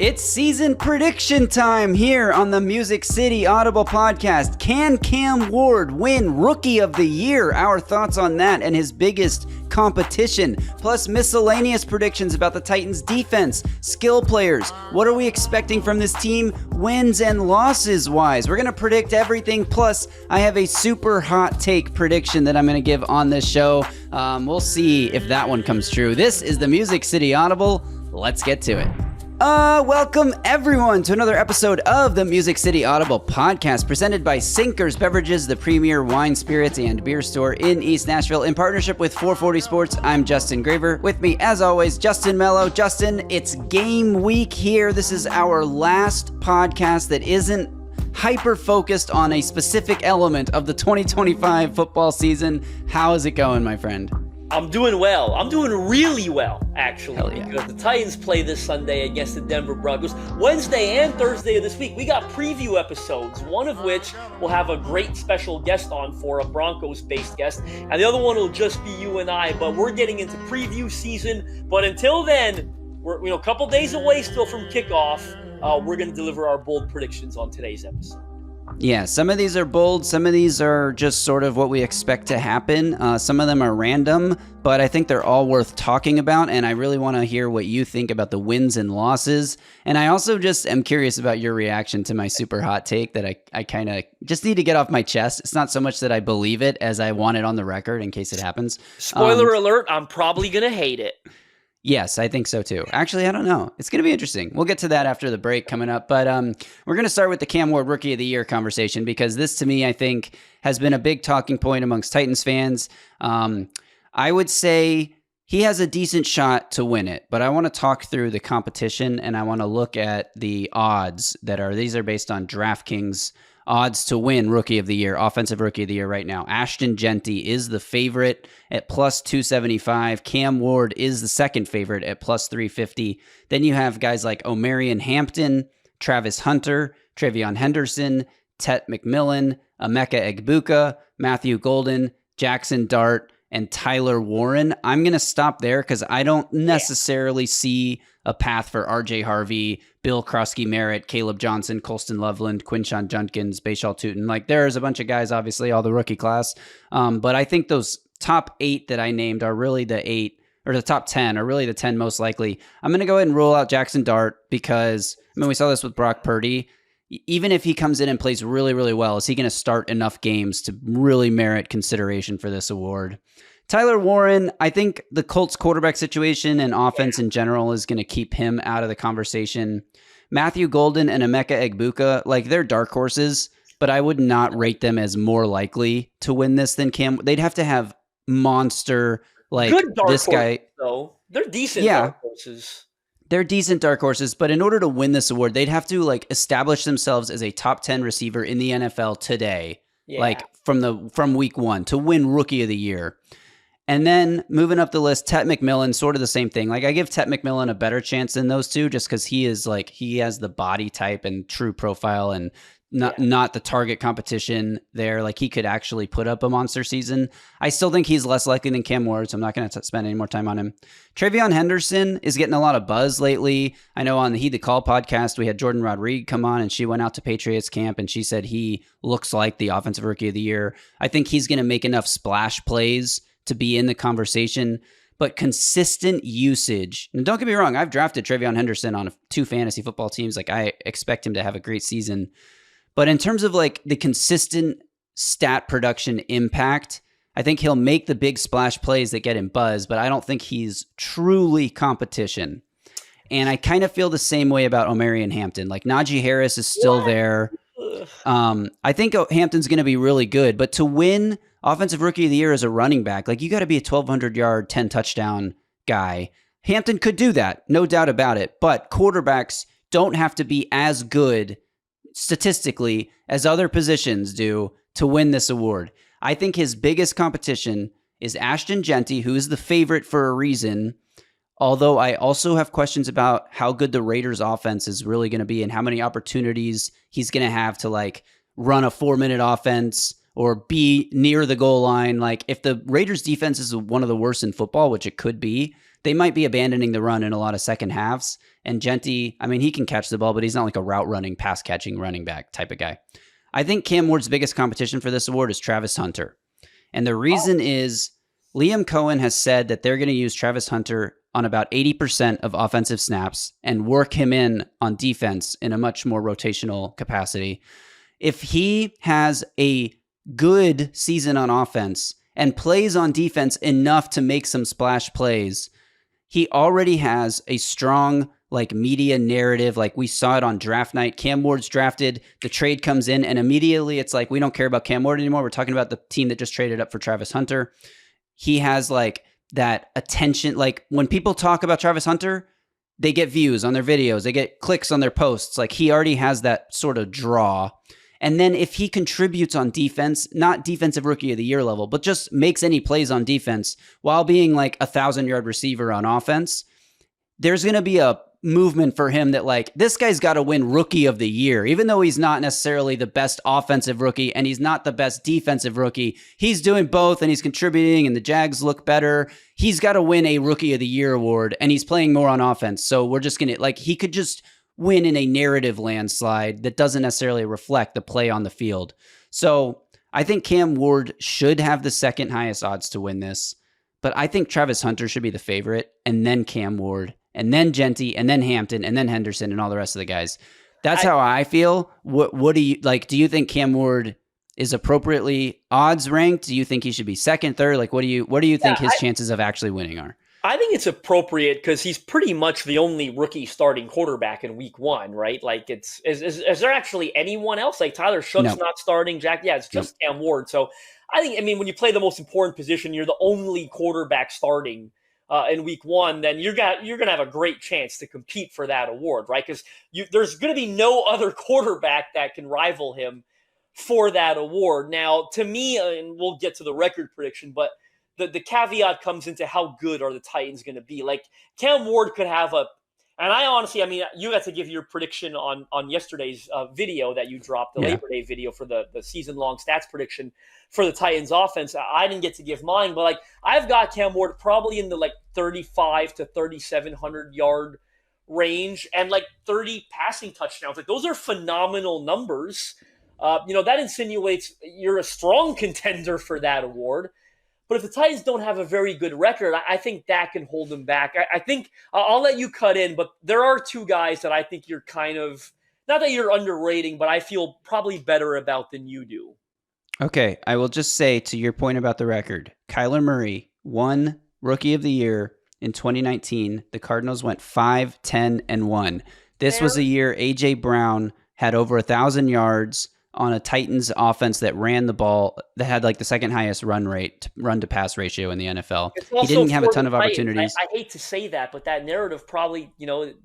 It's season prediction time here on the Music City Audible podcast. Can Cam Ward win Rookie of the Year? Our thoughts on that and his biggest competition, plus miscellaneous predictions about the Titans defense, skill players. What are we expecting from this team wins and losses wise? We're going to predict everything, plus I have a super hot take prediction that I'm going to give on this show. We'll see if that one comes true. This is the Music City Audible. Let's get to it. Welcome everyone to another episode of the Music City Audible podcast presented by Sinkers Beverages, the premier wine, spirits, and beer store in East Nashville in partnership with 440 Sports. I'm Justin Graver. With me, as always, Justin Melo. Justin, it's game week here. This is our last podcast that isn't hyper-focused on a specific element of the 2025 football season. How is it going, my friend? I'm doing well. I'm doing really well, actually, yeah. Because the Titans play this Sunday against the Denver Broncos. Wednesday and Thursday of this week, we got preview episodes, one of which will have a great special guest on for a Broncos-based guest, and the other one will just be you and I, but we're getting into preview season. But until then, we're a couple days away still from kickoff. We're going to deliver our bold predictions on today's episode. Yeah, some of these are bold, some of these are just sort of what we expect to happen. Some of them are random, but I think they're all worth talking about, and I really want to hear what you think about the wins and losses. And I also just am curious about your reaction to my super hot take that I kind of just need to get off my chest. It's not so much that I believe it as I want it on the record in case it happens. Spoiler alert, I'm probably going to hate it. Yes, I think so too. Actually, I don't know. It's going to be interesting. We'll get to that after the break coming up. But we're going to start with the Cam Ward Rookie of the Year conversation because this, to me, I think has been a big talking point amongst Titans fans. I would say he has a decent shot to win it, but I want to talk through the competition and I want to look at the odds these are based on DraftKings odds to win Rookie of the Year, Offensive Rookie of the Year right now. Ashton Jeanty is the favorite at plus 275. Cam Ward is the second favorite at plus 350. Then you have guys like Omarion Hampton, Travis Hunter, Travion Henderson, Tet McMillan, Emeka Egbuka, Matthew Golden, Jackson Dart, and Tyler Warren. I'm going to stop there because I don't necessarily see a path for RJ Harvey, Bill Krosky-Merritt, Caleb Johnson, Colston Loveland, Quinshon Judkins, Bashal Tutin. Like, there's a bunch of guys, obviously, all the rookie class. But I think those top 8 that I named are really the 8, or the top 10 are really the 10 most likely. I'm going to go ahead and rule out Jackson Dart because, we saw this with Brock Purdy. Even if he comes in and plays really, really well, is he going to start enough games to really merit consideration for this award? Tyler Warren, I think the Colts quarterback situation and offense in general is going to keep him out of the conversation. Matthew Golden and Emeka Egbuka, they're dark horses, but I would not rate them as more likely to win this than Cam. They'd have to have monster, good dark this guy. Horses, though. They're decent dark horses. They're decent dark horses, but in order to win this award, they'd have to establish themselves as a top 10 receiver in the NFL today, from week 1 to win Rookie of the Year. And then moving up the list, Tet McMillan, sort of the same thing. I give Tet McMillan a better chance than those two just because he is he has the body type and true profile and not the target competition there. He could actually put up a monster season. I still think he's less likely than Cam Ward, so I'm not going to spend any more time on him. Travion Henderson is getting a lot of buzz lately. I know on the Heed the Call podcast, we had Jordan Rodriguez come on and she went out to Patriots camp and she said he looks like the Offensive Rookie of the Year. I think he's going to make enough splash plays to be in the conversation, but consistent usage. And don't get me wrong, I've drafted Travion Henderson on 2 fantasy football teams. I expect him to have a great season. But in terms of the consistent stat production impact, I think he'll make the big splash plays that get him buzz, but I don't think he's truly competition. And I kind of feel the same way about Omarion Hampton. Najee Harris is still there. I think Hampton's going to be really good, but to win Offensive Rookie of the Year as a running back, you got to be a 1,200-yard, 10-touchdown guy. Hampton could do that, no doubt about it, but quarterbacks don't have to be as good statistically as other positions do to win this award. I think his biggest competition is Ashton Jeanty, who is the favorite for a reason, although I also have questions about how good the Raiders offense is really going to be and how many opportunities he's going to have to run a 4-minute offense or be near the goal line. If the Raiders defense is one of the worst in football, which it could be, they might be abandoning the run in a lot of second halves. And Genty, I mean, he can catch the ball, but he's not like a route running, pass catching running back type of guy. I think Cam Ward's biggest competition for this award is Travis Hunter. And the reason is Liam Cohen has said that they're going to use Travis Hunter on about 80% of offensive snaps and work him in on defense in a much more rotational capacity. If he has a good season on offense and plays on defense enough to make some splash plays, he already has a strong like media narrative. Like we saw it on draft night. Cam Ward's drafted, the trade comes in, and immediately it's like, we don't care about Cam Ward anymore. We're talking about the team that just traded up for Travis Hunter. He has like that attention. Like when people talk about Travis Hunter, they get views on their videos, they get clicks on their posts. Like he already has that sort of draw. And then if he contributes on defense, not defensive rookie of the year level, but just makes any plays on defense while being like 1,000-yard receiver on offense, there's going to be a movement for him that like, this guy's got to win rookie of the year, even though he's not necessarily the best offensive rookie and he's not the best defensive rookie. He's doing both and he's contributing and the Jags look better. He's got to win a rookie of the year award and he's playing more on offense. So we're just going to like, he could just win in a narrative landslide that doesn't necessarily reflect the play on the field. So I think Cam Ward should have the second highest odds to win this, but I think Travis Hunter should be the favorite and then Cam Ward and then Genty and then Hampton and then Henderson and all the rest of the guys. That's how I feel. What do you like? Do you think Cam Ward is appropriately odds ranked? Do you think he should be second, third? Like, what do you think his chances of actually winning are? I think it's appropriate because he's pretty much the only rookie starting quarterback in week one, right? Like, is there actually anyone else? Like Tyler Shoug's not starting. It's just Cam Ward. So I think, when you play the most important position, you're the only quarterback starting in week one, then you're gonna have a great chance to compete for that award, right? Because there's going to be no other quarterback that can rival him for that award. Now, to me, and we'll get to the record prediction, but the caveat comes into how good are the Titans going to be. Like Cam Ward could have and I honestly, you got to give your prediction on yesterday's video that you dropped, the Labor Day video for the season-long stats prediction for the Titans offense. I didn't get to give mine, but like I've got Cam Ward probably in the like 35 to 3,700 yard range and like 30 passing touchdowns. Like those are phenomenal numbers. That insinuates you're a strong contender for that award. But if the Titans don't have a very good record, I think that can hold them back. I think I'll let you cut in, but there are two guys that I think you're kind of, not that you're underrating, but I feel probably better about than you do. Okay, I will just say to your point about the record, Kyler Murray won Rookie of the Year in 2019. The Cardinals went 5-10-1. This was a year A.J. Brown had over 1,000 yards on a Titans offense that ran the ball, that had like the second highest run to pass ratio in the NFL. He didn't have a ton of opportunities. I hate to say that, but that narrative probably, the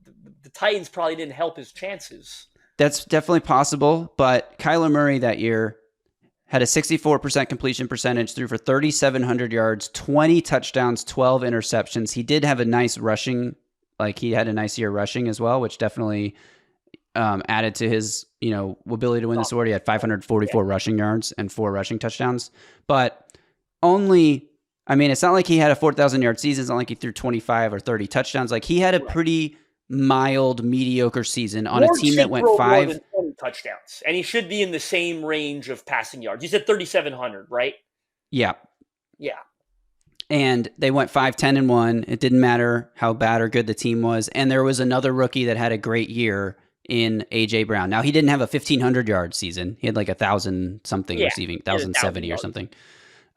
Titans probably didn't help his chances. That's definitely possible, but Kyler Murray that year had a 64% completion percentage, threw for 3,700 yards, 20 touchdowns, 12 interceptions. He did have a nice rushing, like he had a nice year rushing as well, which definitely added to his, ability to win this award. He had 544 rushing yards and 4 rushing touchdowns, but it's not like he had a 4,000 yard season. It's not like he threw 25 or 30 touchdowns. Like he had a pretty mild, mediocre season on a team that went 5 more than 20 touchdowns, and he should be in the same range of passing yards. You said 3,700, right? Yeah. Yeah. And they went 5-10-1. It didn't matter how bad or good the team was. And there was another rookie that had a great year in A.J. Brown. Now, he didn't have a 1,500 yard season. He had like 1,000 something receiving, 1,070 or something.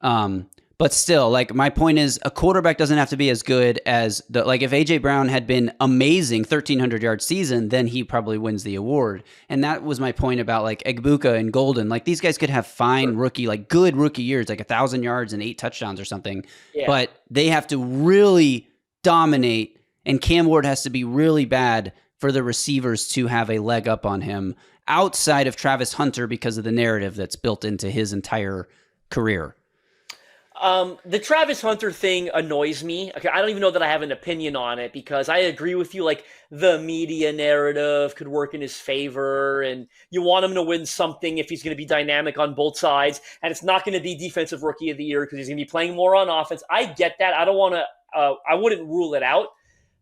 But still, like my point is, a quarterback doesn't have to be as good as if A.J. Brown had been amazing 1,300 yard season, then he probably wins the award. And that was my point about like Egbuka and Golden. Like these guys could have fine rookie, like good rookie years, like 1,000 yards and 8 touchdowns or something. Yeah. But they have to really dominate, and Cam Ward has to be really bad for the receivers to have a leg up on him outside of Travis Hunter because of the narrative that's built into his entire career. The Travis Hunter thing annoys me. Okay, I don't even know that I have an opinion on it because I agree with you. Like the media narrative could work in his favor, and you want him to win something if he's going to be dynamic on both sides, and it's not going to be defensive rookie of the year because he's going to be playing more on offense. I get that. I don't want to. I wouldn't rule it out,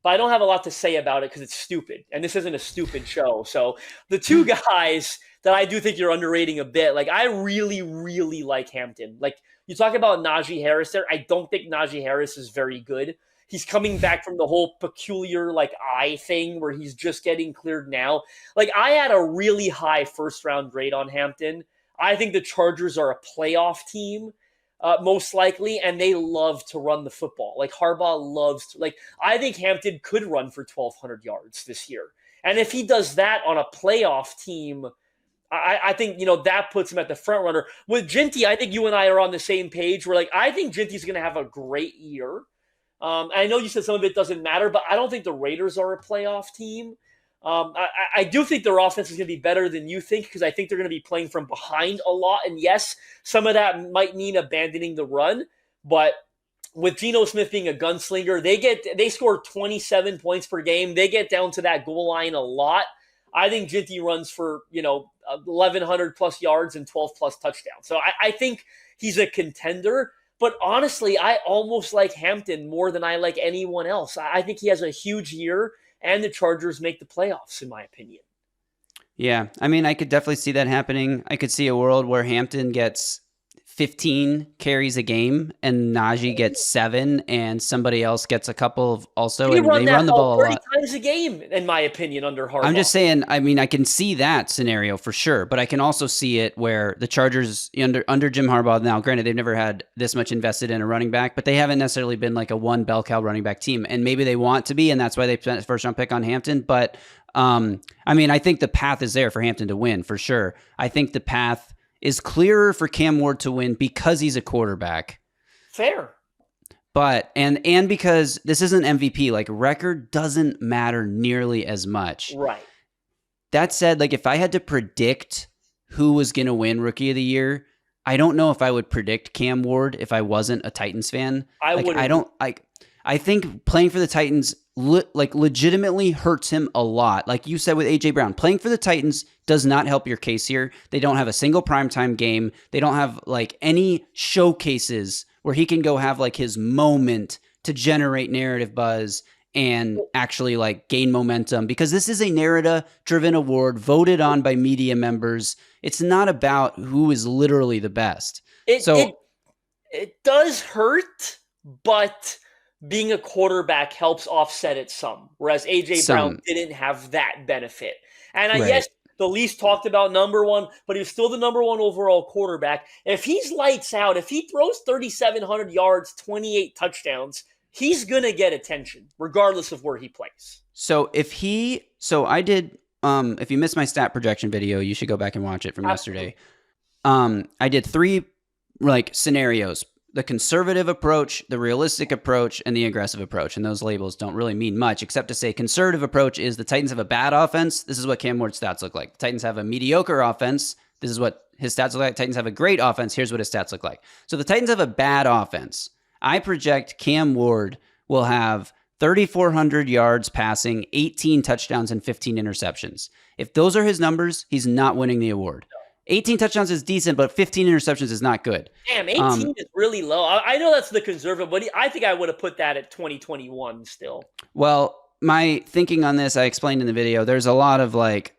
but I don't have a lot to say about it because it's stupid, and this isn't a stupid show. So the two guys that I do think you're underrating a bit, like I really, really like Hampton. Like you talk about Najee Harris there. I don't think Najee Harris is very good. He's coming back from the whole peculiar like eye thing where he's just getting cleared now. Like I had a really high first round grade on Hampton. I think the Chargers are a playoff team. Most likely, and they love to run the football. Like Harbaugh loves to, like, I think Hampton could run for 1,200 yards this year. And if he does that on a playoff team, I think, that puts him at the front runner. With Ginty, I think you and I are on the same page. We're like, I think Ginty's going to have a great year. I know you said some of it doesn't matter, but I don't think the Raiders are a playoff team. I do think their offense is going to be better than you think because I think they're going to be playing from behind a lot. And yes, some of that might mean abandoning the run. But with Geno Smith being a gunslinger, they score 27 points per game. They get down to that goal line a lot. I think Ginty runs for 1,100 plus yards and 12 plus touchdowns. So I think he's a contender. But honestly, I almost like Hampton more than I like anyone else. I think he has a huge year. And the Chargers make the playoffs, in my opinion. Yeah, I mean, I could definitely see that happening. I could see a world where Hampton gets 15 carries a game and Najee gets 7 and somebody else gets a couple of also. They and run they run the ball 30 a lot. times a game, in my opinion, under Harbaugh. I'm just saying, I mean, I can see that scenario for sure, but I can also see it where the Chargers under Jim Harbaugh now, granted, they've never had this much invested in a running back, but they haven't necessarily been like a one bell cow running back team. And maybe they want to be, and that's why they spent a first round pick on Hampton. But I mean, I think the path is there for Hampton to win for sure. I think the path is clearer for Cam Ward to win because he's a quarterback. Fair. But, and because this isn't MVP, like record doesn't matter nearly as much. Right. That said, like if I had to predict who was going to win Rookie of the Year, I don't know if I would predict Cam Ward if I wasn't a Titans fan. I think playing for the Titans legitimately hurts him a lot. Like you said with AJ Brown, playing for the Titans does not help your case here. They don't have a single primetime game. They don't have like any showcases where he can go have like his moment to generate narrative buzz and actually like gain momentum, because this is a narrative driven award voted on by media members. It's not about who is literally the best. It does hurt, but being a quarterback helps offset it some, whereas AJ Brown didn't have that benefit. And yes, the least talked about number one, but he was still the number one overall quarterback. If he's lights out, if he throws 3,700 yards, 28 touchdowns, he's going to get attention regardless of where he plays. So if you missed my stat projection video, you should go back and watch it from yesterday. I did 3 like scenarios: the conservative approach, the realistic approach, and the aggressive approach. And those labels don't really mean much except to say conservative approach is the Titans have a bad offense. This is what Cam Ward's stats look like. The Titans have a mediocre offense. This is what his stats look like. Titans have a great offense. Here's what his stats look like. So the Titans have a bad offense. I project Cam Ward will have 3,400 yards passing, 18 touchdowns, and 15 interceptions. If those are his numbers, he's not winning the award. 18 touchdowns is decent, but 15 interceptions is not good. Damn, 18 is really low. I know that's the conservative, but I think I would have put that at 2021 still. Well, my thinking on this, I explained in the video, there's a lot of like,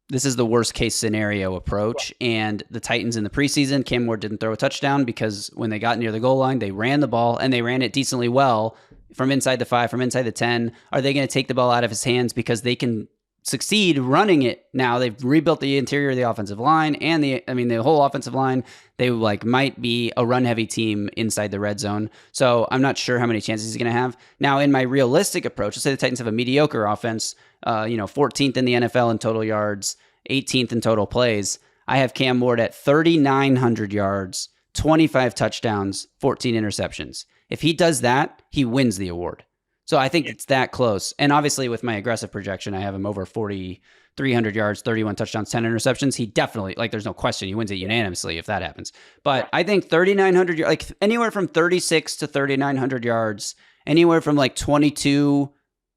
this is the worst case scenario approach. Right. And the Titans in the preseason, Cam Ward didn't throw a touchdown because when they got near the goal line, they ran the ball and they ran it decently well from inside the 5, from inside the 10. Are they going to take the ball out of his hands because they can succeed running it now? They've rebuilt the interior of the offensive line and the whole offensive line. They might be a run heavy team inside the red zone. So I'm not sure how many chances he's going to have. Now in my realistic approach, let's say the Titans have a mediocre offense, 14th in the NFL in total yards, 18th in total plays. I have Cam Ward at 3,900 yards, 25 touchdowns, 14 interceptions. If he does that, he wins the award. So I think it's that close. And obviously with my aggressive projection, I have him over 4,300 yards, 31 touchdowns, 10 interceptions. He definitely, like, there's no question he wins it unanimously if that happens. But I think 3,900, like anywhere from 36 to 3,900 yards, anywhere from like 22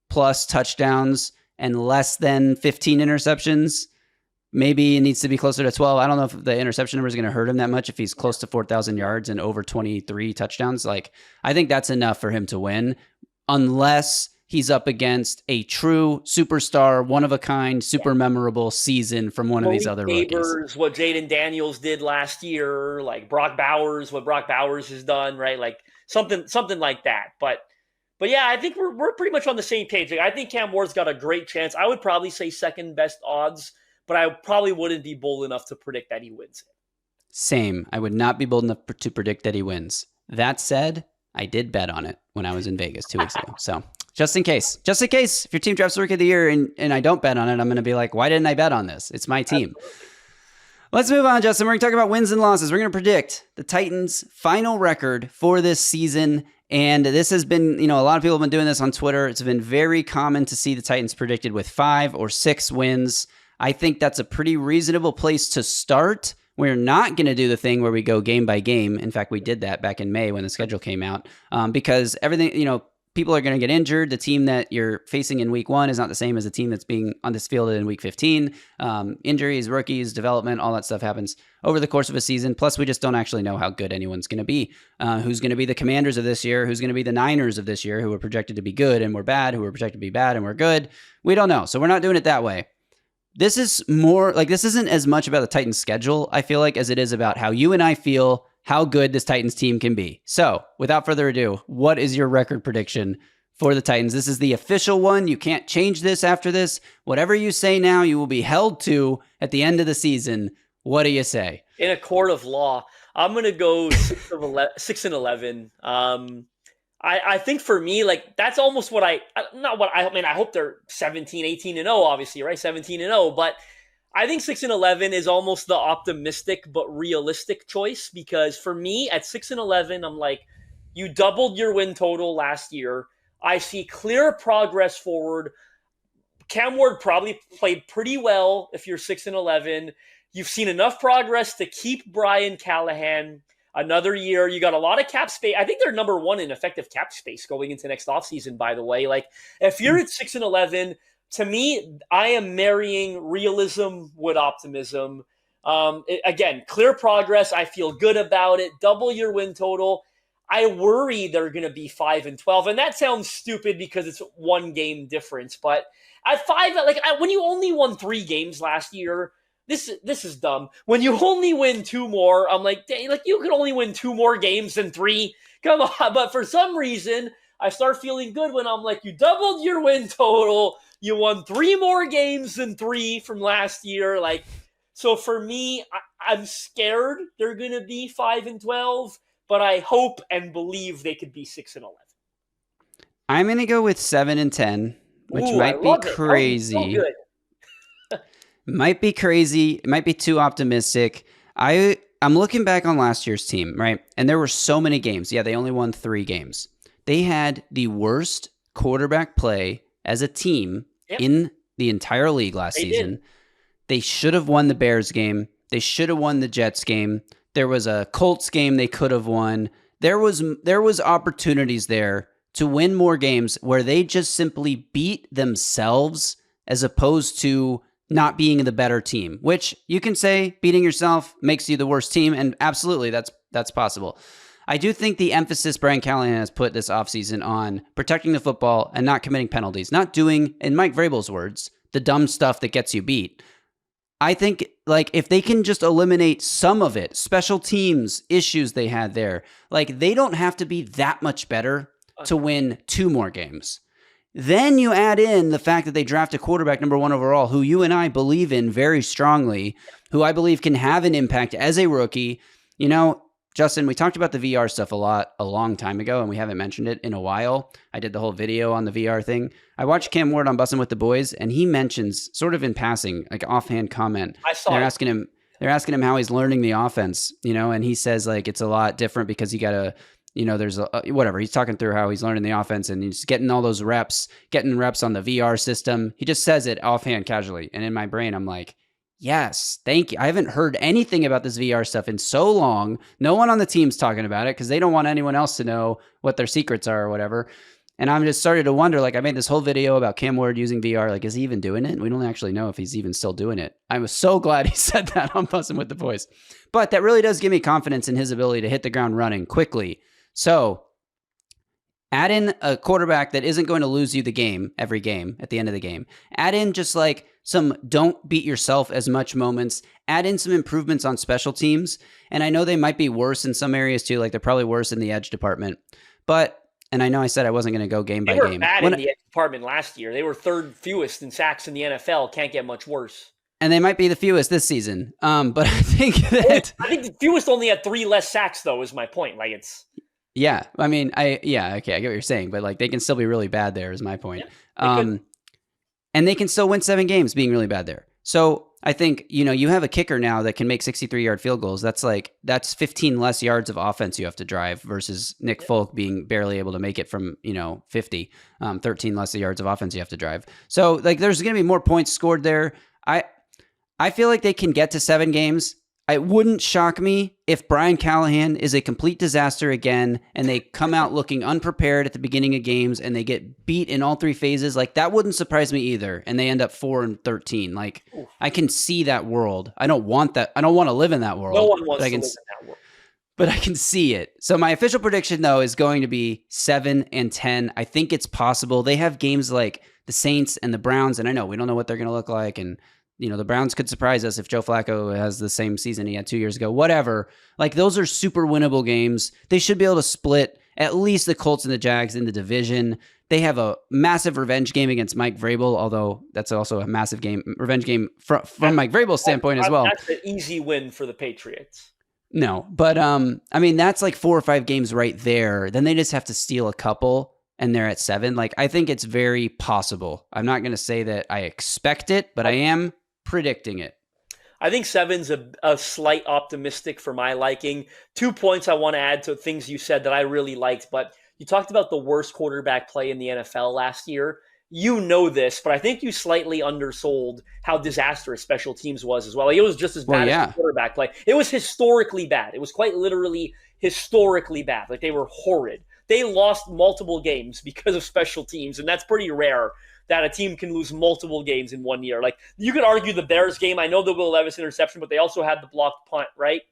plus touchdowns and less than 15 interceptions. Maybe it needs to be closer to 12. I don't know if the interception number is going to hurt him that much if he's close to 4,000 yards and over 23 touchdowns. Like, I think that's enough for him to win, unless he's up against a true superstar, one-of-a-kind, super memorable season from one of these other rookies. What Jaden Daniels did last year, like Brock Bowers, what Brock Bowers has done, right? Like something like that. But yeah, I think we're pretty much on the same page. Like, I think Cam Ward's got a great chance. I would probably say second best odds, but I probably wouldn't be bold enough to predict that he wins it. Same. I would not be bold enough to predict that he wins. That said, I did bet on it when I was in Vegas 2 weeks ago. So just in case, if your team drafts Rookie of the Year and I don't bet on it, I'm going to be like, why didn't I bet on this? It's my team. Absolutely. Let's move on, Justin. We're going to talk about wins and losses. We're going to predict the Titans' final record for this season. And this has been, a lot of people have been doing this on Twitter. It's been very common to see the Titans predicted with 5 or 6 wins. I think that's a pretty reasonable place to start. We're not going to do the thing where we go game by game. In fact, we did that back in May when the schedule came out, because everything, people are going to get injured. The team that you're facing in week 1 is not the same as the team that's being on this field in week 15. Injuries, rookies, development, all that stuff happens over the course of a season. Plus, we just don't actually know how good anyone's going to be. Who's going to be the Commanders of this year? Who's going to be the Niners of this year, who are projected to be good and we're bad, who are projected to be bad and we're good? We don't know. So we're not doing it that way. This is more like, this isn't as much about the Titans schedule, I feel like, as it is about how you and I feel how good this Titans team can be. So without further ado, what is your record prediction for the Titans? This is the official one. You can't change this after this. Whatever you say now, you will be held to at the end of the season. What do you say? In a court of law, I'm going to go 6-11. I think for me, like, that's almost what I hope they're 17, 18-0, obviously, right? 17-0, but I think 6-11 is almost the optimistic but realistic choice, because for me at 6-11, I'm like, you doubled your win total last year. I see clear progress forward. Cam Ward probably played pretty well if you're 6-11. You've seen enough progress to keep Brian Callahan another year. You got a lot of cap space. I think they're number 1 in effective cap space going into next offseason, by the way. Like, if you're at 6-11, to me, I am marrying realism with optimism. Again, clear progress. I feel good about it. Double your win total. I worry they're going to be 5-12. And that sounds stupid because it's 1 game difference. But at 5, when you only won 3 games last year, This is dumb. When you only win 2 more, I'm like, dang, like, you could only win 2 more games than 3. Come on. But for some reason, I start feeling good when I'm like, you doubled your win total. You won 3 more games than 3 from last year. Like, so for me, I'm scared they're going to be 5-12, but I hope and believe they could be 6-11. I'm going to go with 7-10, which might be crazy. So good. Might be crazy. It might be too optimistic. I'm looking back on last year's team, right? And there were so many games. Yeah, they only won 3 games. They had the worst quarterback play as a team in the entire league last season. They should have won the Bears game. They should have won the Jets game. There was a Colts game they could have won. There was opportunities there to win more games where they just simply beat themselves as opposed to not being the better team, which you can say beating yourself makes you the worst team. And absolutely, that's possible. I do think the emphasis Brian Callahan has put this offseason on protecting the football and not committing penalties, not doing, in Mike Vrabel's words, the dumb stuff that gets you beat. I think, like, if they can just eliminate some of it, special teams issues they had there, like, they don't have to be that much better to win 2 more games. Then you add in the fact that they draft a quarterback number 1 overall, who you and I believe in very strongly, who I believe can have an impact as a rookie. Justin, we talked about the VR stuff a long time ago, and we haven't mentioned it in a while. I did the whole video on the VR thing. I watched Cam Ward on Bussin' with the Boys, and he mentions, sort of in passing, like offhand comment. I saw They're asking him how he's learning the offense, and he says, like, it's a lot different because you got to there's whatever. He's talking through how he's learning the offense and he's getting all those reps, getting reps on the VR system. He just says it offhand casually. And in my brain, I'm like, yes, thank you. I haven't heard anything about this VR stuff in so long. No one on the team's talking about it because they don't want anyone else to know what their secrets are or whatever. And I'm just started to wonder, like, I made this whole video about Cam Ward using VR. Like, is he even doing it? We don't actually know if he's even still doing it. I was so glad he said that on Buzzing with the Boys. But that really does give me confidence in his ability to hit the ground running quickly. So add in a quarterback that isn't going to lose you the game every game at the end of the game. Add in just like some don't beat yourself as much moments. Add in some improvements on special teams. And I know they might be worse in some areas too. Like they're probably worse in the edge department. And I know I said I wasn't going to go game by game. They were bad in the edge department last year. They were third fewest in sacks in the NFL. Can't get much worse. And they might be the fewest this season. But I think that... I think the fewest only had 3 less sacks, though, is my point. Like, it's... Yeah. I mean, okay, I get what you're saying. But, like, they can still be really bad there is my point. Yeah, and they can still win 7 games being really bad there. So I think, you have a kicker now that can make 63-yard field goals. That's 15 less yards of offense you have to drive versus Nick Folk being barely able to make it from, 50, 13 less yards of offense you have to drive. So like, there's going to be more points scored there. I feel like they can get to 7 games. It wouldn't shock me if Brian Callahan is a complete disaster again and they come out looking unprepared at the beginning of games and they get beat in all 3 phases. Like that wouldn't surprise me either. And they end up 4-13. Like I can see that world. I don't want that. I don't want to live in that world. No one wants to live in that world. But I can see it. So my official prediction though is going to be 7-10. I think it's possible. They have games like the Saints and the Browns. And I know we don't know what they're going to look like. And the Browns could surprise us if Joe Flacco has the same season he had 2 years ago, whatever. Like those are super winnable games. They should be able to split at least the Colts and the Jags in the division. They have a massive revenge game against Mike Vrabel, although that's also a massive revenge game from Mike Vrabel's standpoint as well. That's an easy win for the Patriots. No, but I mean, that's like 4 or 5 games right there. Then they just have to steal a couple and they're at 7. Like I think it's very possible. I'm not going to say that I expect it, but I am predicting it. I think 7's a slight optimistic for my liking. 2 points I want to add to things you said that I really liked, but you talked about the worst quarterback play in the NFL last year. You know this, but I think you slightly undersold how disastrous special teams was as well. Like, it was just as bad as the quarterback play. It was historically bad. It was quite literally historically bad. Like they were horrid. They lost multiple games because of special teams, and that's pretty rare that a team can lose multiple games in 1 year. Like you could argue the Bears game. I know the Will Levis interception, but they also had the blocked punt, right?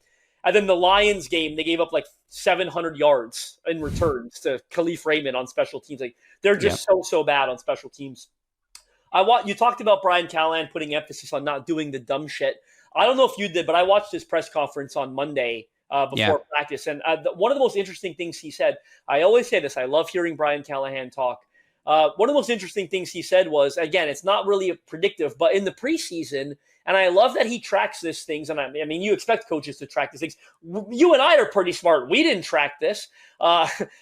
And then the Lions game, they gave up like 700 yards in returns to Khalif Raymond on special teams. Like they're just so bad on special teams. You talked about Brian Callahan putting emphasis on not doing the dumb shit. I don't know if you did, but I watched his press conference on Monday before practice. And one of the most interesting things he said, I always say this, I love hearing Brian Callahan talk. One of the most interesting things he said was, again, it's not really predictive, but in the preseason, and I love that he tracks these things, and I mean, you expect coaches to track these things. You and I are pretty smart. We didn't track this.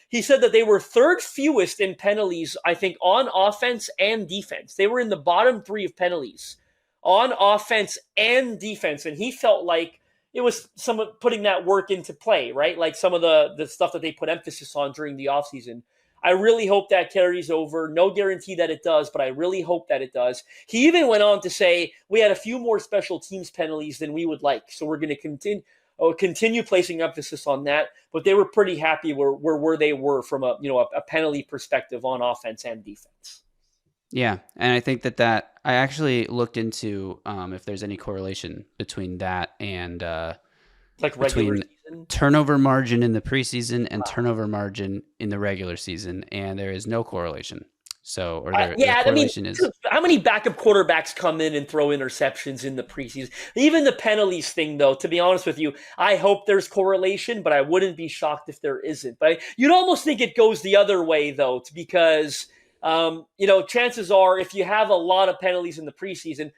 He said that they were 3rd fewest in penalties, I think, on offense and defense. They were in the bottom 3 of penalties on offense and defense, and he felt like it was someone putting that work into play, right? Like some of the stuff that they put emphasis on during the offseason. I really hope that carries over. No guarantee that it does, but I really hope that it does. He even went on to say, we had a few more special teams penalties than we would like, so we're going to continue placing emphasis on that. But they were pretty happy where they were from a penalty perspective on offense and defense. Yeah, and I think that I actually looked into if there's any correlation between that and like regular season? Turnover margin in the preseason and turnover margin in the regular season, and there is no correlation. So, correlation is how many backup quarterbacks come in and throw interceptions in the preseason. Even the penalties thing, though, to be honest with you, I hope there's correlation, but I wouldn't be shocked if there isn't. But you'd almost think it goes the other way, though, because chances are if you have a lot of penalties in the preseason,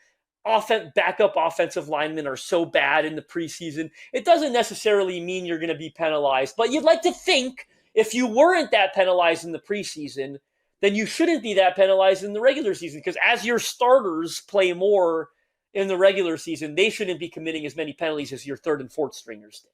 backup offensive linemen are so bad in the preseason, it doesn't necessarily mean you're going to be penalized. But you'd like to think if you weren't that penalized in the preseason, then you shouldn't be that penalized in the regular season, because as your starters play more in the regular season, they shouldn't be committing as many penalties as your 3rd and 4th stringers did.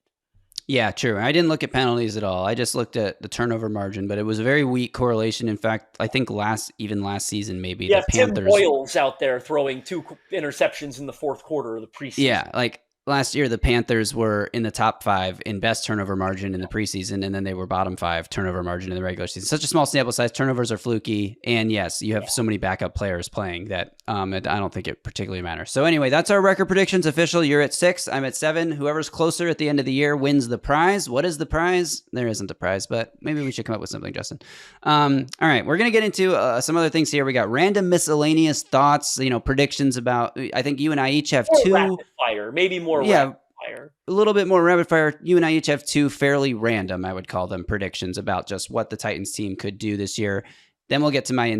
Yeah, true. I didn't look at penalties at all. I just looked at the turnover margin, but it was a very weak correlation. In fact, I think last season, maybe Yeah, the Tim Panthers. Boyle's out there throwing 2 interceptions in the fourth quarter of the preseason. Yeah, like last year, the Panthers were in the top 5 in best turnover margin in the preseason, and then they were bottom 5 turnover margin in the regular season. Such a small sample size. Turnovers are fluky. And yes, you have so many backup players playing that I don't think it particularly matters. So anyway, that's our record predictions official. You're at 6. I'm at 7. Whoever's closer at the end of the year wins the prize. What is the prize? There isn't a prize, but maybe we should come up with something, Justin. All right, we're going to get into some other things here. We got random miscellaneous thoughts, predictions about, I think you and I each have 2. Rapid fire, maybe more rapid fire. A little bit more rapid fire. You and I each have 2 fairly random, I would call them, predictions about just what the Titans team could do this year. Then we'll get to my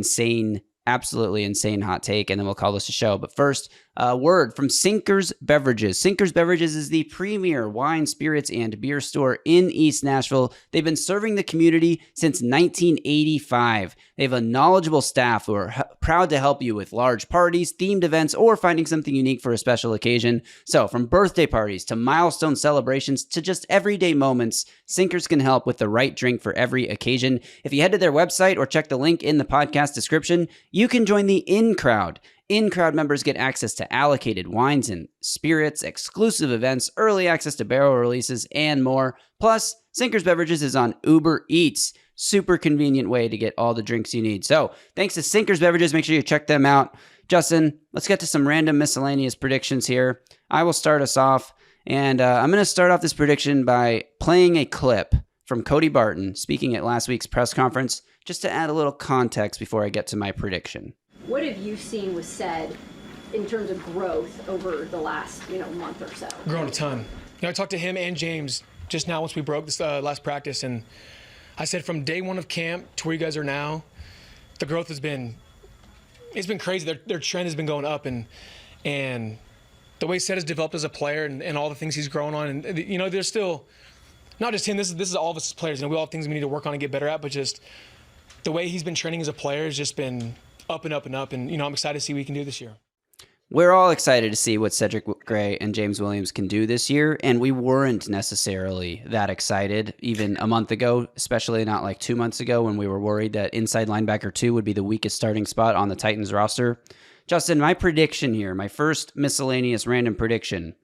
absolutely insane hot take, and then we'll call this a show. But first, a word from Sinkers Beverages. Sinkers Beverages is the premier wine, spirits, and beer store in East Nashville. They've been serving the community since 1985. They have a knowledgeable staff who are proud to help you with large parties, themed events, or finding something unique for a special occasion. So from birthday parties to milestone celebrations to just everyday moments, Sinkers can help with the right drink for every occasion. If you head to their website or check the link in the podcast description, you can join the in-crowd. In-crowd members get access to allocated wines and spirits, exclusive events, early access to barrel releases, and more. Plus, Sinkers Beverages is on Uber Eats. Super convenient way to get all the drinks you need. So, thanks to Sinkers Beverages. Make sure you check them out. Justin, let's get to some random miscellaneous predictions here. I will start us off, and I'm going to start off this prediction by playing a clip from Cody Barton speaking at last week's press conference, just to add a little context before I get to my prediction. What have you seen was said in terms of growth over the last, month or so? Grown a ton. I talked to him and James just now once we broke this last practice, and I said from day 1 of camp to where you guys are now, the growth has been crazy. Their trend has been going up, and the way Seth has developed as a player and all the things he's grown on, and there's still not just him. This is all of us as players. We all have things we need to work on and get better at, but just the way he's been training as a player has just been up and up and up, and I'm excited to see what he can do this year. We're all excited to see what Cedric Gray and James Williams can do this year, and we weren't necessarily that excited even a month ago, especially not like 2 months ago when we were worried that inside linebacker 2 would be the weakest starting spot on the Titans roster. Justin, my prediction here, my first miscellaneous random prediction,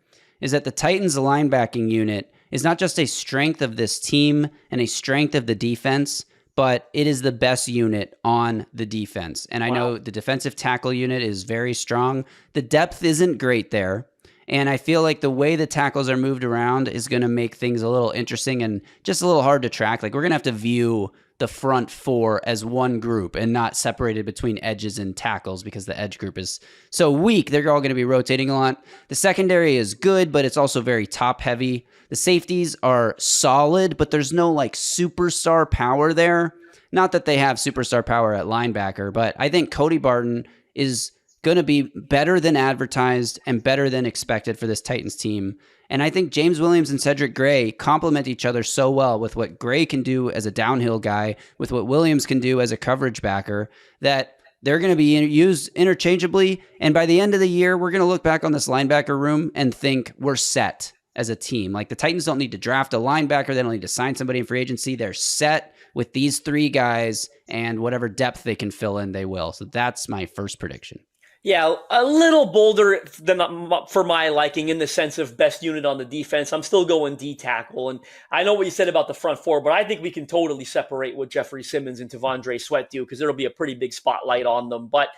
is that the Titans linebacking unit is not just a strength of this team and a strength of the defense, but it is the best unit on the defense. And I know the defensive tackle unit is very strong. The depth isn't great there. And I feel like the way the tackles are moved around is going to make things a little interesting and just a little hard to track. Like, we're going to have to view the front 4 as one group and not separated between edges and tackles because the edge group is so weak. They're all going to be rotating a lot. The secondary is good, but it's also very top heavy. The safeties are solid, but there's no like superstar power there. Not that they have superstar power at linebacker, but I think Cody Barton is going to be better than advertised and better than expected for this Titans team. And I think James Williams and Cedric Gray complement each other so well with what Gray can do as a downhill guy, with what Williams can do as a coverage backer, that they're going to be used interchangeably. And by the end of the year, we're going to look back on this linebacker room and think we're set as a team. Like, the Titans don't need to draft a linebacker. They don't need to sign somebody in free agency. They're set with these 3 guys, and whatever depth they can fill in, they will. So that's my first prediction. Yeah, a little bolder than for my liking in the sense of best unit on the defense. I'm still going D tackle. And I know what you said about the front 4, but I think we can totally separate what Jeffrey Simmons and Tavondre Sweat do because there'll be a pretty big spotlight on them. But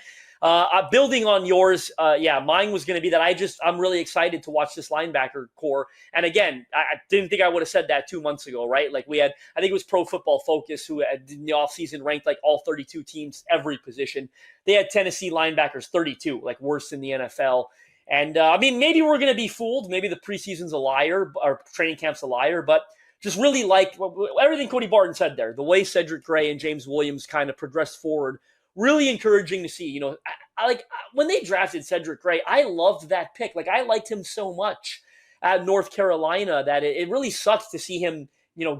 building on yours, mine was going to be that I'm really excited to watch this linebacker core. And again, I didn't think I would have said that 2 months ago, right? Like, I think it was Pro Football Focus who had, in the offseason, ranked like all 32 teams, every position. They had Tennessee linebackers 32, like worse in the NFL. And maybe we're going to be fooled. Maybe the preseason's a liar or training camp's a liar, but just really like everything Cody Barton said there, the way Cedric Gray and James Williams kind of progressed forward. Really encouraging to see. I like when they drafted Cedric Gray, I loved that pick. Like, I liked him so much at North Carolina that it really sucks to see him,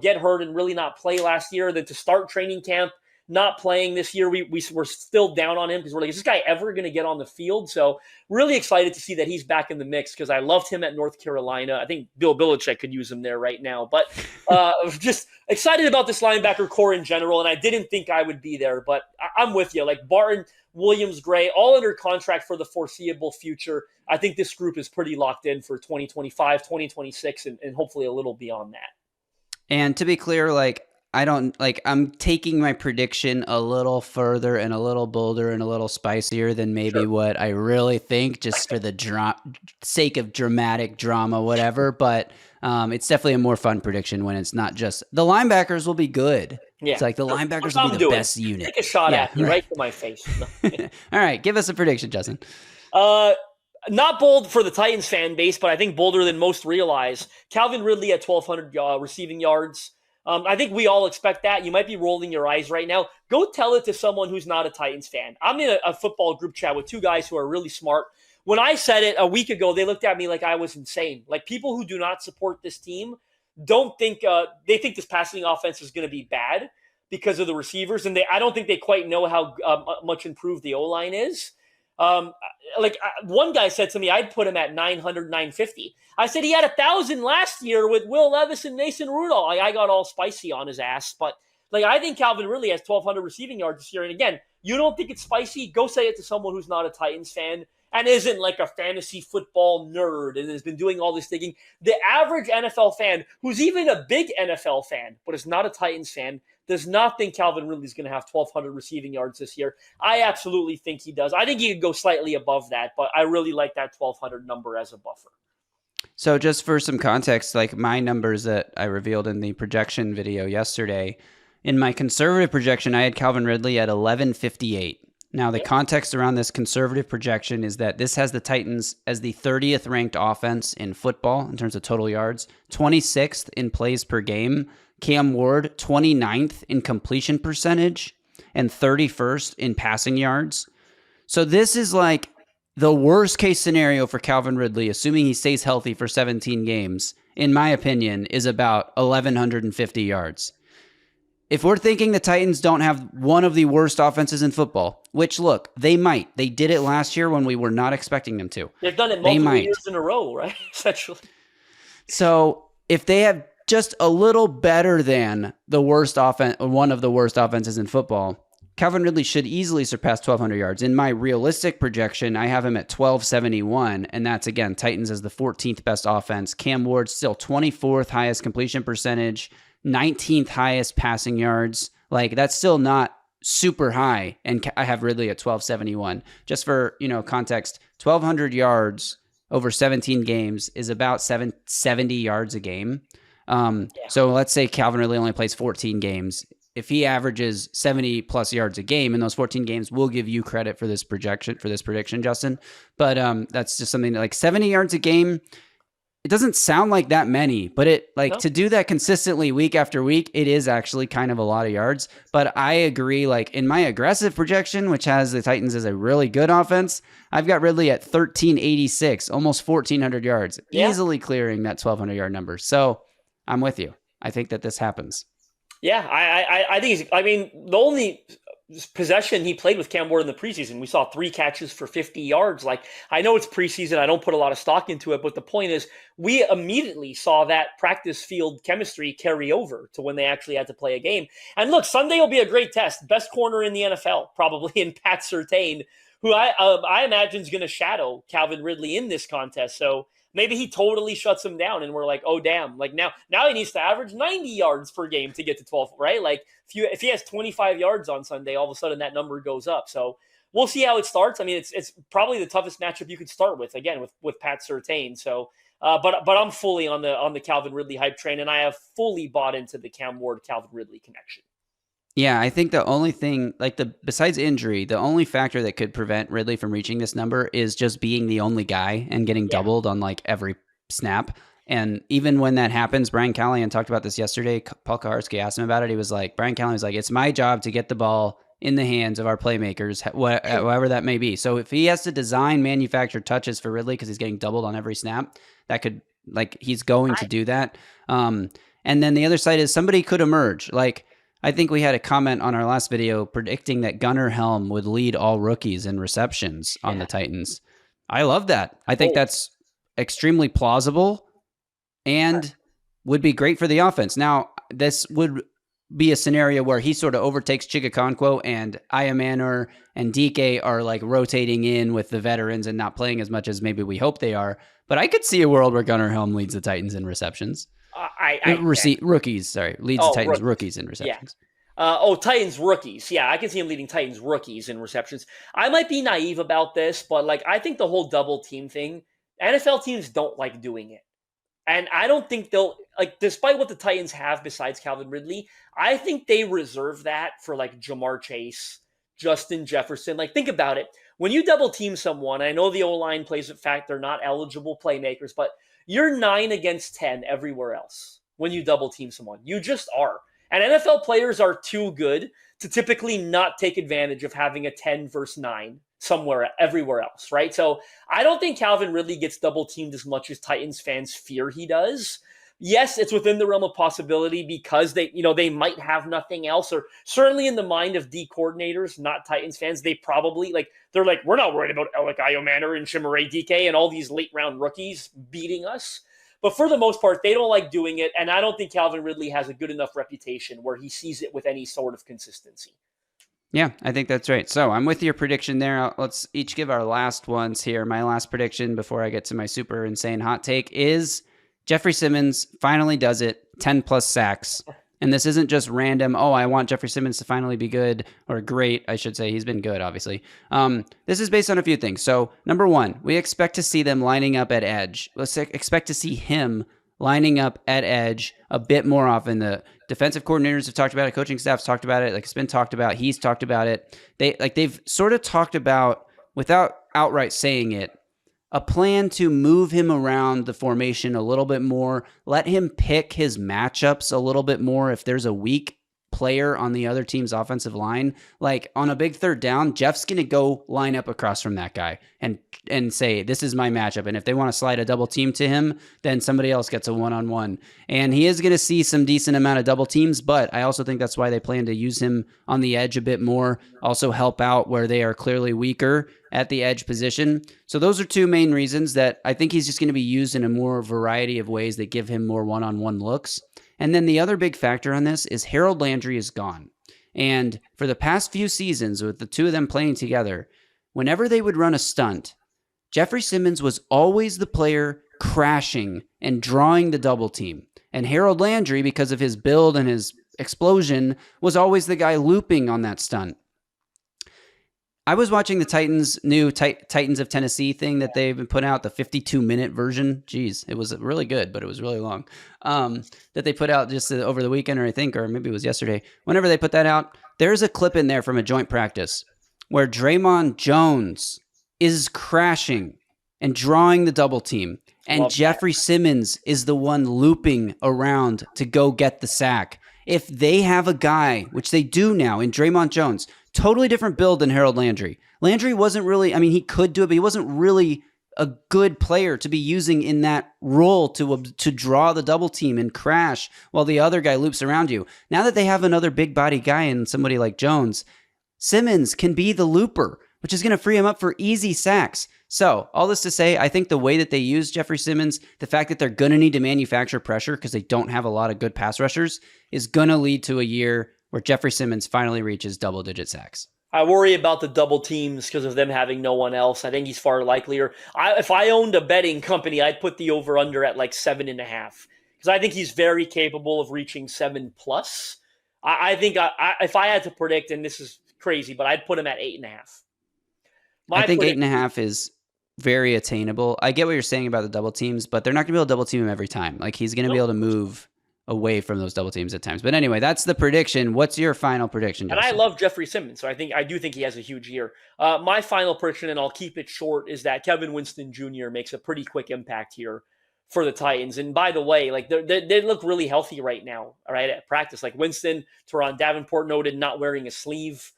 get hurt and really not play last year. Then to start training camp not playing this year, we were still down on him because we're like, is this guy ever going to get on the field? So really excited to see that he's back in the mix because I loved him at North Carolina. I think Bill Belichick could use him there right now. But just excited about this linebacker core in general, and I didn't think I would be there, but I'm with you. Like Barton, Williams, Gray, all under contract for the foreseeable future. I think this group is pretty locked in for 2025, 2026, and hopefully a little beyond that. And to be clear, like, I'm taking my prediction a little further and a little bolder and a little spicier than maybe what I really think, just for the sake of dramatic drama, whatever. But it's definitely a more fun prediction when it's not just the linebackers will be good. Yeah. It's like the linebackers will be the best unit. Take a shot at me right to my face. All right, give us a prediction, Justin. Not bold for the Titans fan base, but I think bolder than most realize. Calvin Ridley at 1,200 receiving yards. I think we all expect that. You might be rolling your eyes right now. Go tell it to someone who's not a Titans fan. I'm in a football group chat with two guys who are really smart. When I said it a week ago, they looked at me like I was insane. Like, people who do not support this team don't think they think this passing offense is going to be bad because of the receivers, and I don't think they quite know how much improved the O-line is. One guy said to me, I'd put him at 900, 950. I said he had 1,000 last year with Will Levis and Mason Rudolph. I got all spicy on his ass, but I think Calvin Ridley has 1,200 receiving yards this year. And again, you don't think it's spicy? Go say it to someone who's not a Titans fan and isn't like a fantasy football nerd and has been doing all this digging. The average NFL fan, who's even a big NFL fan, but is not a Titans fan, does not think Calvin Ridley's going to have 1,200 receiving yards this year. I absolutely think he does. I think he could go slightly above that, but I really like that 1,200 number as a buffer. So just for some context, like my numbers that I revealed in the projection video yesterday, in my conservative projection, I had Calvin Ridley at 1,158. Now, the context around this conservative projection is that this has the Titans as the 30th ranked offense in football in terms of total yards, 26th in plays per game, Cam Ward 29th in completion percentage, and 31st in passing yards. So this is like the worst case scenario for Calvin Ridley, assuming he stays healthy for 17 games, in my opinion, is about 1,150 yards. If we're thinking the Titans don't have one of the worst offenses in football, which, look, they might. They did it last year when we were not expecting them to. They've done it multiple years in a row, right? Essentially. So if they have just a little better than the worst offense, one of the worst offenses in football, Calvin Ridley should easily surpass 1,200 yards. In my realistic projection, I have him at 1,271, and that's, again, Titans as the 14th best offense. Cam Ward still 24th highest completion percentage, 19th highest passing yards. Like, that's still not super high, and I have Ridley at 1,271. Just for, context, 1,200 yards over 17 games is about 70 yards a game. So let's say Calvin Ridley only plays 14 games. If he averages 70 plus yards a game in those 14 games, we'll give you credit for this prediction, Justin. But that's just something like 70 yards a game. It doesn't sound like that many, but to do that consistently week after week, it is actually kind of a lot of yards. But I agree, like in my aggressive projection, which has the Titans as a really good offense, I've got Ridley at 1,386, almost 1,400 yards, easily clearing that 1,200 yard number. So I'm with you. I think that this happens. Yeah, I think the only possession he played with Cam Ward in the preseason, we saw 3 catches for 50 yards. Like, I know it's preseason, I don't put a lot of stock into it, but the point is we immediately saw that practice field chemistry carry over to when they actually had to play a game. And look, Sunday will be a great test. Best corner in the NFL, probably, in Pat Surtain, who I imagine is going to shadow Calvin Ridley in this contest. So maybe he totally shuts him down and we're like, oh, damn. Like now he needs to average 90 yards per game to get to 12, right? Like if he has 25 yards on Sunday, all of a sudden that number goes up. So we'll see how it starts. I mean, it's probably the toughest matchup you could start with, again, with Pat Surtain. So, but I'm fully on the Calvin Ridley hype train, and I have fully bought into the Cam Ward Calvin Ridley connection. Yeah, I think the only thing, besides injury, the only factor that could prevent Ridley from reaching this number is just being the only guy and getting doubled on every snap. And even when that happens, Brian Callahan talked about this yesterday. Paul Kaharski asked him about it. He was like, Brian Callahan was like, it's my job to get the ball in the hands of our playmakers, whoever that may be. So if he has to design manufactured touches for Ridley because he's getting doubled on every snap, that could, he's going to do that. And then the other side is somebody could emerge. I think we had a comment on our last video predicting that Gunnar Helm would lead all rookies in receptions on the Titans. I love that. I think that's extremely plausible and would be great for the offense. Now, this would be a scenario where he sort of overtakes Chigakonkwo and Ayamanor and DK are like rotating in with the veterans and not playing as much as maybe we hope they are. But I could see a world where Gunnar Helm leads the Titans in receptions. Rookies in receptions. Titans rookies. Yeah, I can see him leading Titans rookies in receptions. I might be naive about this, but like I think the whole double team thing, NFL teams don't like doing it. And I don't think they'll, like, despite what the Titans have besides Calvin Ridley, I think they reserve that for, like, Jamar Chase, Justin Jefferson. Like, think about it. When you double team someone, I know the O-line plays the fact they're not eligible playmakers, but you're 9 against 10 everywhere else when you double team someone. You just are. And NFL players are too good to typically not take advantage of having a 10 versus 9 everywhere else, right? So I don't think Calvin Ridley gets double teamed as much as Titans fans fear he does. Yes, it's within the realm of possibility because they might have nothing else, or certainly in the mind of D coordinators, not Titans fans, they probably they're like, we're not worried about Alec Iomanor and Chimere DK and all these late round rookies beating us. But for the most part, they don't like doing it, and I don't think Calvin Ridley has a good enough reputation where he sees it with any sort of consistency. Yeah, I think that's right. So I'm with your prediction there. Let's each give our last ones here. My last prediction before I get to my super insane hot take is Jeffrey Simmons finally does it, 10-plus sacks. And this isn't just random, I want Jeffrey Simmons to finally be good, or great, I should say. He's been good, obviously. This is based on a few things. So, number one, we expect to see them lining up at edge. Let's expect to see him lining up at edge a bit more often. The defensive coordinators have talked about it. Coaching staff's talked about it. Like it's been talked about. He's talked about it. They've sort of talked about, without outright saying it, a plan to move him around the formation a little bit more, let him pick his matchups a little bit more if there's a weak player on the other team's offensive line. Like on a big third down, Jeff's going to go line up across from that guy and say, this is my matchup. And if they want to slide a double team to him, then somebody else gets a one-on-one. And he is going to see some decent amount of double teams, but I also think that's why they plan to use him on the edge a bit more, also help out where they are clearly weaker at the edge position. So those are two main reasons that I think he's just going to be used in a more variety of ways that give him more one-on-one looks. And then the other big factor on this is Harold Landry is gone. And for the past few seasons, with the two of them playing together, whenever they would run a stunt, Jeffrey Simmons was always the player crashing and drawing the double team. And Harold Landry, because of his build and his explosion, was always the guy looping on that stunt. I was watching the Titans' new Titans of Tennessee thing that they've been putting out, the 52-minute version. Jeez, it was really good, but it was really long. That they put out just over the weekend, or maybe it was yesterday. Whenever they put that out, there's a clip in there from a joint practice where Draymond Jones is crashing and drawing the double team, and Jeffrey Simmons is the one looping around to go get the sack. If they have a guy, which they do now in Draymond Jones, totally different build than Harold Landry. Landry wasn't really, he could do it, but he wasn't really a good player to be using in that role to draw the double team and crash while the other guy loops around you. Now that they have another big body guy and somebody like Jones, Simmons can be the looper, which is going to free him up for easy sacks. So all this to say, I think the way that they use Jeffrey Simmons, the fact that they're going to need to manufacture pressure because they don't have a lot of good pass rushers, is going to lead to a year where Jeffrey Simmons finally reaches double-digit sacks. I worry about the double teams because of them having no one else. I think he's far likelier. If I owned a betting company, I'd put the over-under at like 7.5 because I think he's very capable of reaching 7+. I think if I had to predict, and this is crazy, but I'd put him at 8.5. I think 8.5 is very attainable. I get what you're saying about the double teams, but they're not going to be able to double team him every time. Like he's going to be able to move away from those double teams at times. But anyway, that's the prediction. What's your final prediction, Justin? And I love Jeffrey Simmons, so I do think he has a huge year. My final prediction, and I'll keep it short, is that Kevin Winston Jr. makes a pretty quick impact here for the Titans. And by the way, like they look really healthy right now, all right, at practice. Like Winston, Teron Davenport noted not wearing a sleeve,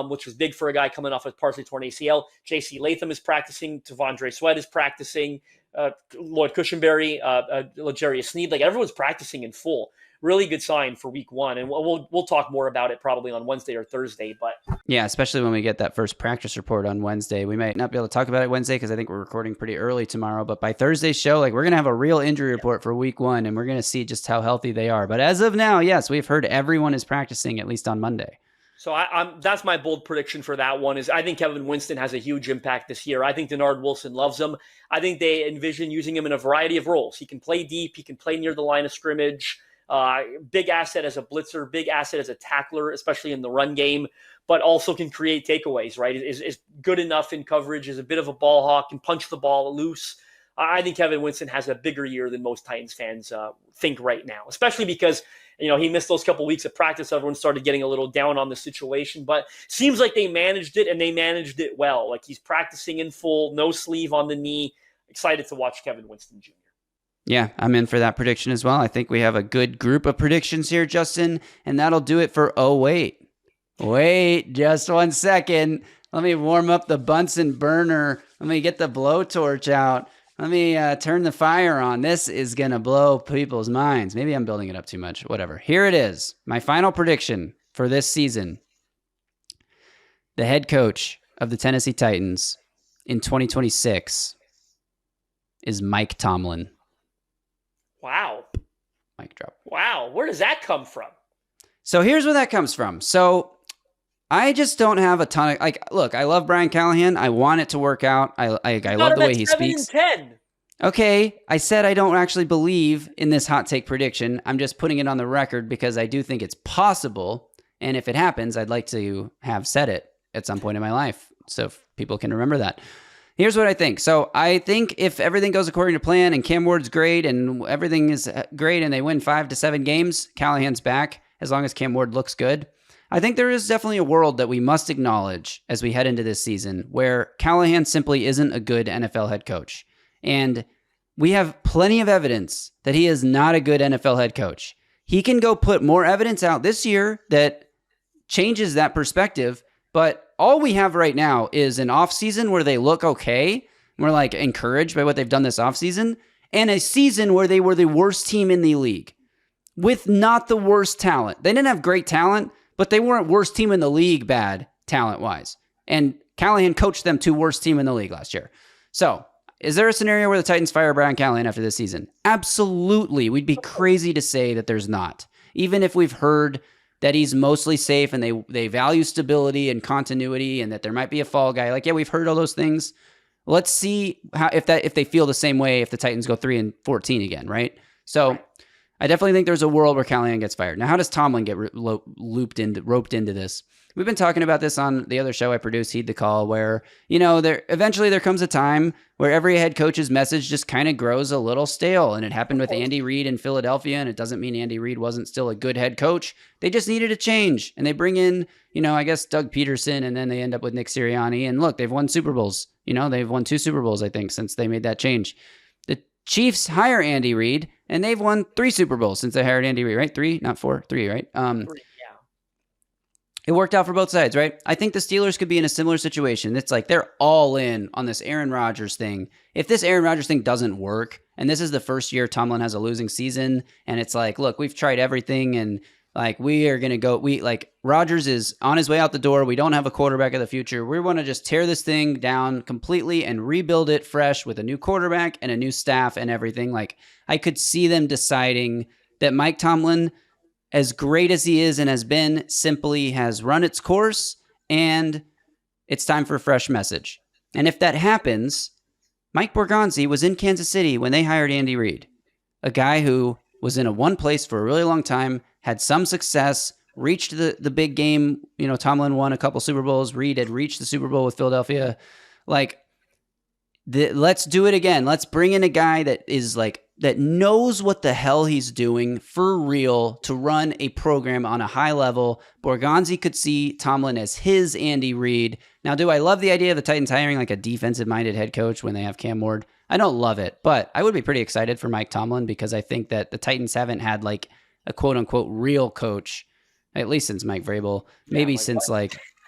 which was big for a guy coming off a partially torn ACL. J.C. Latham is practicing. Tavondre Sweat is practicing. Lloyd Cushenberry, L'Jarius Sneed, like everyone's practicing in full, really good sign for week one. And we'll talk more about it probably on Wednesday or Thursday. But yeah, especially when we get that first practice report on Wednesday. We might not be able to talk about it Wednesday because I think we're recording pretty early tomorrow. But by Thursday's show, like, we're going to have a real injury report for week one, and we're going to see just how healthy they are. But as of now, yes, we've heard everyone is practicing at least on Monday. So that's my bold prediction for that one. Is I think Kevin Winston has a huge impact this year. I think Denard Wilson loves him. I think they envision using him in a variety of roles. He can play deep. He can play near the line of scrimmage. Big asset as a blitzer. Big asset as a tackler, especially in the run game. But also can create takeaways. Right? Is good enough in coverage. Is a bit of a ball hawk. Can punch the ball loose. I think Kevin Winston has a bigger year than most Titans fans think right now, especially because he missed those couple weeks of practice. Everyone started getting a little down on the situation, but seems like they managed it, and they managed it well. Like, he's practicing in full, no sleeve on the knee. Excited to watch Kevin Winston Jr. Yeah, I'm in for that prediction as well. I think we have a good group of predictions here, Justin, and that'll do it for Wait, just 1 second. Let me warm up the Bunsen burner. Let me get the blowtorch out. Let me turn the fire on. This is going to blow people's minds. Maybe I'm building it up too much. Whatever. Here it is. My final prediction for this season. The head coach of the Tennessee Titans in 2026 is Mike Tomlin. Wow. Mic drop. Wow. Where does that come from? So here's where that comes from. So I just don't have a ton of, look, I love Brian Callahan. I want it to work out. I love the way he speaks. 7-10. Okay, I said I don't actually believe in this hot take prediction. I'm just putting it on the record because I do think it's possible. And if it happens, I'd like to have said it at some point in my life so people can remember that. Here's what I think. So I think if everything goes according to plan and Cam Ward's great and everything is great and they win 5 to 7 games, Callahan's back as long as Cam Ward looks good. I think there is definitely a world that we must acknowledge as we head into this season where Callahan simply isn't a good NFL head coach. And we have plenty of evidence that he is not a good NFL head coach. He can go put more evidence out this year that changes that perspective, but all we have right now is an offseason where they look okay. We're like encouraged by what they've done this offseason, and a season where they were the worst team in the league with not the worst talent. They didn't have great talent, but they weren't worst team in the league bad talent-wise. And Callahan coached them to worst team in the league last year. So, is there a scenario where the Titans fire Brian Callahan after this season? Absolutely. We'd be crazy to say that there's not. Even if we've heard that he's mostly safe and they value stability and continuity and that there might be a fall guy. Like, yeah, we've heard all those things. Let's see how if they feel the same way if the Titans go 3-14 again, right? So I definitely think there's a world where Callahan gets fired. Now, how does Tomlin get roped into this? We've been talking about this on the other show I produced, Heed the Call, where, eventually there comes a time where every head coach's message just kind of grows a little stale. And it happened with Andy Reid in Philadelphia, and it doesn't mean Andy Reid wasn't still a good head coach. They just needed a change. And they bring in, I guess Doug Peterson, and then they end up with Nick Sirianni. And look, they've won Super Bowls. They've won 2 Super Bowls, I think, since they made that change. The Chiefs hire Andy Reid, and they've won 3 Super Bowls since they hired Andy Reid, right? 3, not 4, 3, right? 3. It worked out for both sides, right? I think the Steelers could be in a similar situation. It's like they're all in on this Aaron Rodgers thing. If this Aaron Rodgers thing doesn't work, and this is the first year Tomlin has a losing season, and it's like, look, we've tried everything, and like we are going to go, Rodgers is on his way out the door. We don't have a quarterback of the future. We want to just tear this thing down completely and rebuild it fresh with a new quarterback and a new staff and everything. Like, I could see them deciding that Mike Tomlin, as great as he is and has been, simply has run its course, and it's time for a fresh message. And if that happens, Mike Borgonzi was in Kansas City when they hired Andy Reid, a guy who was in one place for a really long time, had some success, reached the big game. Tomlin won a couple Super Bowls. Reid had reached the Super Bowl with Philadelphia. Let's do it again. Let's bring in a guy that knows what the hell he's doing for real to run a program on a high level. Borgonzi could see Tomlin as his Andy Reid. Now, do I love the idea of the Titans hiring like a defensive-minded head coach when they have Cam Ward? I don't love it, but I would be pretty excited for Mike Tomlin because I think that the Titans haven't had like a quote-unquote real coach, at least since Mike Vrabel, maybe since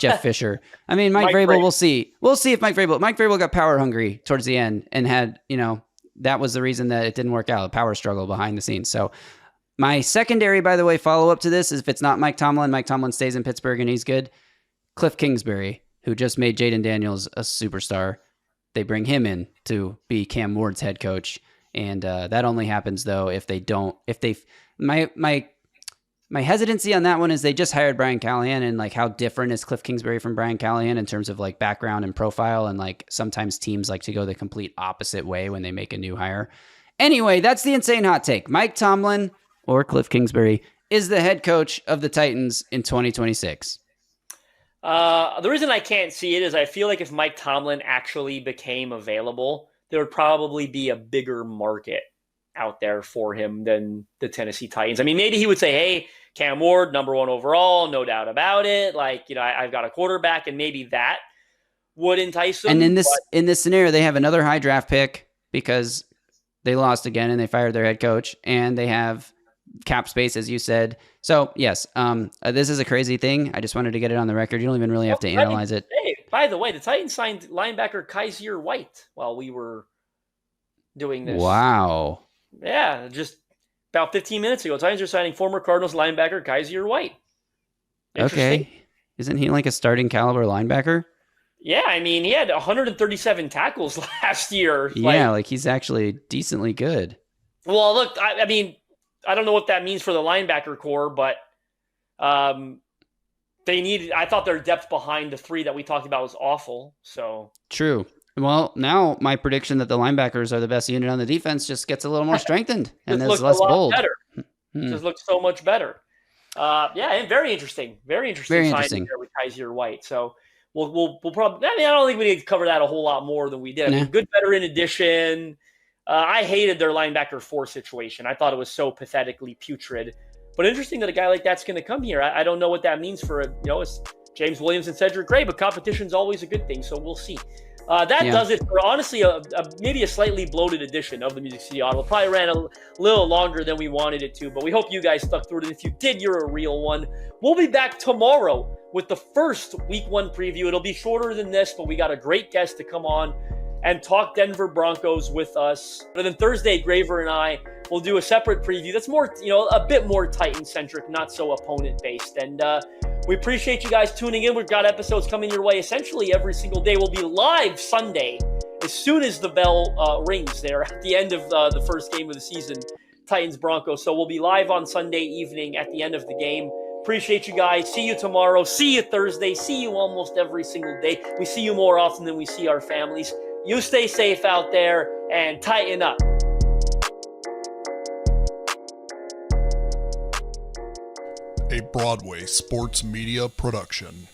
Jeff Fisher. I mean, Mike Vrabel, we'll see. We'll see if Mike Vrabel got power hungry towards the end and had, that was the reason that it didn't work out, a power struggle behind the scenes. So My secondary, by the way, follow-up to this is if it's not Mike Tomlin stays in Pittsburgh and he's good. Cliff Kingsbury, who just made Jaden Daniels a superstar. They bring him in to be Cam Ward's head coach. And that only happens, though, my hesitancy on that one is they just hired Brian Callahan, and like how different is Cliff Kingsbury from Brian Callahan in terms of like background and profile, and like sometimes teams like to go the complete opposite way when they make a new hire. Anyway, that's the insane hot take. Mike Tomlin or Cliff Kingsbury is the head coach of the Titans in 2026. The reason I can't see it is I feel like if Mike Tomlin actually became available, there would probably be a bigger market out there for him than the Tennessee Titans. I mean, maybe he would say, hey, Cam Ward, number 1 overall, no doubt about it. Like, I've got a quarterback, and maybe that would entice him. And in this scenario, they have another high draft pick because they lost again and they fired their head coach, and they have cap space, as you said. So yes, this is a crazy thing. I just wanted to get it on the record. You don't even really have to analyze it. Hey, by the way, the Titans signed linebacker Kaiser White while we were doing this. Wow. Yeah, just about 15 minutes ago, Titans are signing former Cardinals linebacker Kaiser White. Okay. Isn't he like a starting caliber linebacker? Yeah, I mean, he had 137 tackles last year. Yeah, like he's actually decently good. Well, look, I mean, I don't know what that means for the linebacker core, but I thought their depth behind the 3 that we talked about was awful. So true. Well, now my prediction that the linebackers are the best unit on the defense just gets a little more strengthened and is less bold. Better. Just looks so much better. Yeah, and very interesting. Very interesting signing there with Kaiser White. So we'll probably. I mean, I don't think we need to cover that a whole lot more than we did. I mean, good veteran addition. I hated their linebacker 4 situation. I thought it was so pathetically putrid. But interesting that a guy like that's going to come here. I don't know what that means for it's James Williams and Cedric Gray, but competition's always a good thing. So we'll see. Does it for, honestly, maybe a slightly bloated edition of the Music City Audible. Probably ran a little longer than we wanted it to, but we hope you guys stuck through it. And if you did, you're a real one. We'll be back tomorrow with the first Week 1 preview. It'll be shorter than this, but we got a great guest to come on and talk Denver Broncos with us. And then Thursday, Graver and I will do a separate preview that's more, a bit more Titan-centric, not so opponent-based. And we appreciate you guys tuning in. We've got episodes coming your way essentially every single day. We'll be live Sunday as soon as the bell rings there at the end of the first game of the season, Titans-Broncos. So we'll be live on Sunday evening at the end of the game. Appreciate you guys. See you tomorrow. See you Thursday. See you almost every single day. We see you more often than we see our families. You stay safe out there and tighten up. A Broadway sports media production.